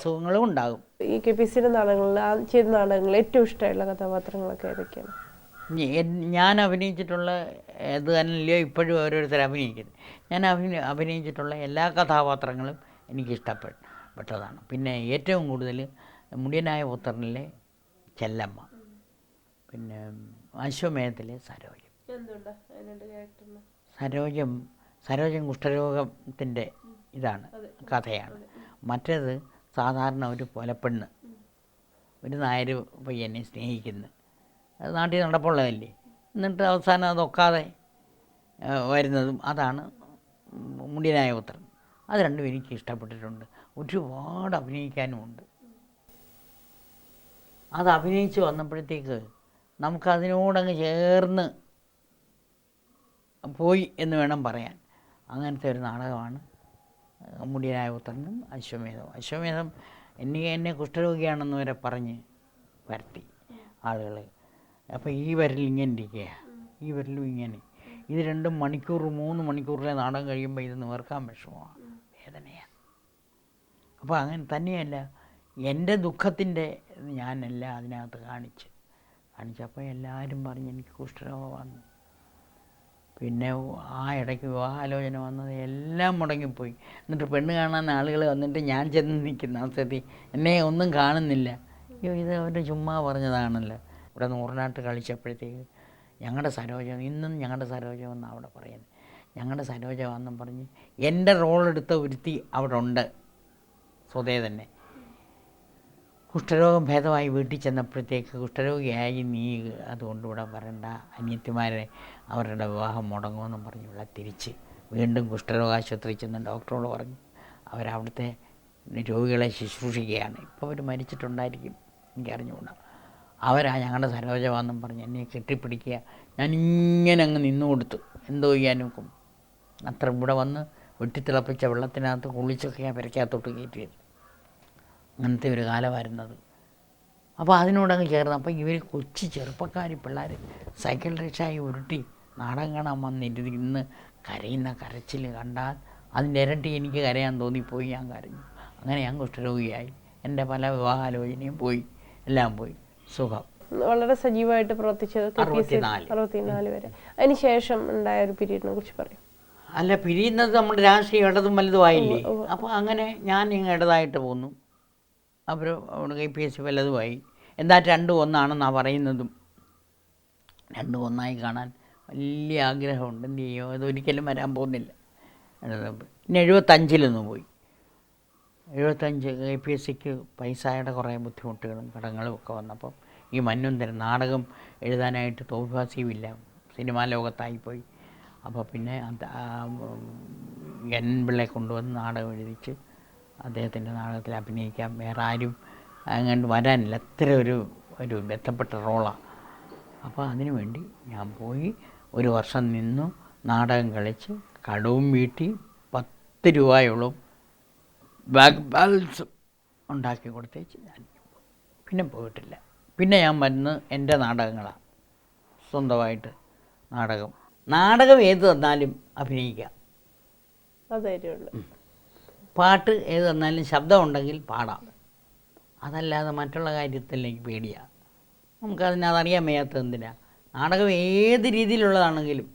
അസുഖങ്ങളും ഉണ്ടാകും. ഈ KPSC നാടകങ്ങളിൽ ചെയ്ത നാടകങ്ങളിൽ ഏറ്റവും ഇഷ്ടമായിട്ടുള്ള കഥാപാത്രങ്ങളൊക്കെ ഏതൊക്കെയാണ്? ഞാൻ അഭിനയിച്ചിട്ടുള്ള ഇത് തന്നെയല്ലയോ ഇപ്പോഴും ഓരോരുത്തർ അഭിനയിക്കുന്നത്. ഞാൻ അഭിനയിച്ചിട്ടുള്ള എല്ലാ കഥാപാത്രങ്ങളും എനിക്കിഷ്ടപ്പെട്ടതാണ്. പിന്നെ ഏറ്റവും കൂടുതൽ മുടിയനായ പുത്രനിലെ ചെല്ലമ്മ, പിന്നെ അശ്വമേധത്തിലെ സരോജം. സരോജം കുഷ്ഠരോഗത്തിൻ്റെ ഇതാണ്, കഥയാണ്. മറ്റേത് സാധാരണ ഒരു പൊലപ്പെണ്ണ്, ഒരു നായർ പയ്യനെ സ്നേഹിക്കുന്നു, അത് നാട്ടിൽ നടപ്പുള്ളതല്ലേ, എന്നിട്ട് അവസാനം അതൊക്കാതെ വരുന്നതും അതാണ് മുടിയനായ പുത്രൻ. അത് രണ്ടും എനിക്ക് ഇഷ്ടപ്പെട്ടിട്ടുണ്ട്. ഒരുപാട് അഭിനയിക്കാനുമുണ്ട്. അത് അഭിനയിച്ച് വന്നപ്പോഴത്തേക്ക് നമുക്കതിനോടങ്ങ് ചേർന്ന് പോയി എന്ന് വേണം പറയാൻ. അങ്ങനത്തെ ഒരു നാടകമാണ് മുടിയനായ പുത്രനും അശ്വമേധം. എന്നെ കുഷ്ഠരോഗിയാണെന്ന് വരെ പറഞ്ഞ് വരുത്തി ആളുകൾ. അപ്പോൾ ഈ വിരൽ ഇങ്ങനെ ഇരിക്കുക, ഈ വിരലും ഇങ്ങനെ. ഇത് 2 മണിക്കൂർ 3 മണിക്കൂറിലെ നാടകം കഴിയുമ്പോൾ ഇത് നിവർക്കാൻ വിഷമമാണ്, വേദനയാണ്. അപ്പോൾ അങ്ങനെ തന്നെയല്ല, എൻ്റെ ദുഃഖത്തിൻ്റെ ഞാനെല്ലാം അതിനകത്ത് കാണിച്ചപ്പോൾ എല്ലാവരും പറഞ്ഞ് എനിക്ക് കുഷ്ഠരോഗം വന്നു. പിന്നെ ആ ഇടയ്ക്ക് വിവാഹാലോചന വന്നത് എല്ലാം മുടങ്ങിപ്പോയി. എന്നിട്ട് പെണ്ണ് കാണാൻ ആളുകൾ വന്നിട്ട് ഞാൻ ചെന്ന് നിൽക്കുന്ന അവസ്ഥയിൽ എന്നെ ഒന്നും കാണുന്നില്ല. അയ്യോ, ഇത് അവർ ചുമ്മാ പറഞ്ഞതാണല്ലോ. ഇവിടെ നൂറിനാട്ട് കളിച്ചപ്പോഴത്തേക്ക് ഞങ്ങളുടെ സരോജം, ഇന്നും ഞങ്ങളുടെ സരോജം എന്നാണ് അവിടെ പറയുന്നത്. ഞങ്ങളുടെ സരോജമാണെന്നും പറഞ്ഞ് എൻ്റെ റോളെടുത്ത ഒരുത്തി അവിടെ ഉണ്ട്, സ്വതേ തന്നെ. കുഷ്ഠരോഗം ഭേദമായി വീട്ടിൽ ചെന്നപ്പോഴത്തേക്ക് കുഷ്ഠരോഗിയായി നീ അതുകൊണ്ട് ഇവിടെ വരണ്ട, അനിയത്തിമാരെ അവരുടെ വിവാഹം മുടങ്ങുമെന്നും പറഞ്ഞ് ഇവിടെ തിരിച്ച് വീണ്ടും കുഷ്ഠരോഗാശുപത്രിയിൽ ചെന്ന് ഡോക്ടറോട് പറഞ്ഞു. അവരവിടുത്തെ രോഗികളെ ശുശ്രൂഷിക്കുകയാണ്. ഇപ്പോൾ അവർ മരിച്ചിട്ടുണ്ടായിരിക്കും, എനിക്കറിഞ്ഞുകൂടാ. അവരാ ഞങ്ങളുടെ സരോജമാണെന്നും പറഞ്ഞ് എന്നെ കെട്ടിപ്പിടിക്കുക. ഞാനിങ്ങനെ അങ്ങ് നിന്നു കൊടുത്തു. എന്തോ ചെയ്യാനൊക്കും. അത്ര ഇവിടെ വന്ന് വെട്ടിത്തിളപ്പിച്ച വെള്ളത്തിനകത്ത് കുളിച്ചൊക്കെയാണ് പെരയ്ക്കകത്തോട്ട് കയറ്റിയത്. അങ്ങനത്തെ ഒരു കാലമായിരുന്നത്. അപ്പോൾ അതിനോടങ്ങ് ചേർന്ന് അപ്പോൾ ഇവർ കൊച്ചു ചെറുപ്പക്കാർ പിള്ളേർ സൈക്കിൾ റിക്ഷായി ഉരുട്ടി നാടകം കാണാൻ വന്നിരുന്ന് കരയുന്ന കരച്ചിൽ കണ്ടാൽ അതിൻ്റെ ഇരട്ടി എനിക്ക് കരയാൻ തോന്നിപ്പോയി. ഞാൻ കരഞ്ഞു. അങ്ങനെ ഞാൻ കുഷ്ഠരോഗിയായി. എൻ്റെ പല വിവാഹാലോചനയും പോയി, എല്ലാം പോയി. സുഖം. വളരെ സജീവമായിട്ട് പ്രവർത്തിച്ചത് 64 വരെ. അതിന് ശേഷം ഉണ്ടായ ഒരു പീരീഡിനെ കുറിച്ച് പറയും. അല്ല, പിരിയുന്നത് നമ്മുടെ രാഷ്ട്രീയം ഇടതും വലുതുമായില്ലേ. അപ്പോൾ അങ്ങനെ ഞാൻ ഇങ്ങ് ഇടതായിട്ട് പോന്നു. അവർ അവിടെ KPSC വല്ലതുമായി. എന്താ 2 ഒന്നാണെന്നാണ് പറയുന്നതും. 2 ഒന്നായി കാണാൻ വലിയ ആഗ്രഹമുണ്ട്. എന്ത് ചെയ്യോ, അതൊരിക്കലും വരാൻ പോകുന്നില്ല. പിന്നെ 75 പോയി. 75 KPSCക്ക് പൈസയുടെ കുറേ ബുദ്ധിമുട്ടുകളും കടങ്ങളും ഒക്കെ വന്നപ്പം ഈ മന്വന്തരം നാടകം എഴുതാനായിട്ട് തോൽവാസിയുമില്ല, സിനിമാ ലോകത്തായിപ്പോയി. അപ്പോൾ പിന്നെ എൻ പിള്ളയെ കൊണ്ടുവന്ന് നാടകം എഴുതിച്ച് അദ്ദേഹത്തിൻ്റെ നാടകത്തിൽ അഭിനയിക്കാൻ വേറെ ആരും അങ്ങോട്ട് വരാനില്ല. അത്ര ഒരു ബന്ധപ്പെട്ട റോളാണ്. അപ്പോൾ അതിനു വേണ്ടി ഞാൻ പോയി 1 വർഷം നിന്നു, നാടകം കളിച്ച് കടവും വീട്ടി 10 രൂപയോളം ബാക്ക് ബാലൻസ് ഉണ്ടാക്കി കൊടുത്തേച്ച് ഞാൻ പിന്നെ പോയിട്ടില്ല. പിന്നെ ഞാൻ വരുന്നത് എൻ്റെ നാടകങ്ങളാണ്. സ്വന്തമായിട്ട് നാടകം ഏത് തന്നാലും അഭിനയിക്കാം, പാട്ട് ഏത് തന്നാലും ശബ്ദം ഉണ്ടെങ്കിൽ പാടാം. അതല്ലാതെ മറ്റുള്ള കാര്യത്തിൽ എനിക്ക് പേടിയാണ്. നമുക്കതിനറിയാൻ വയ്യാത്തത് എന്തിനാ. നാടകം ഏത് രീതിയിലുള്ളതാണെങ്കിലും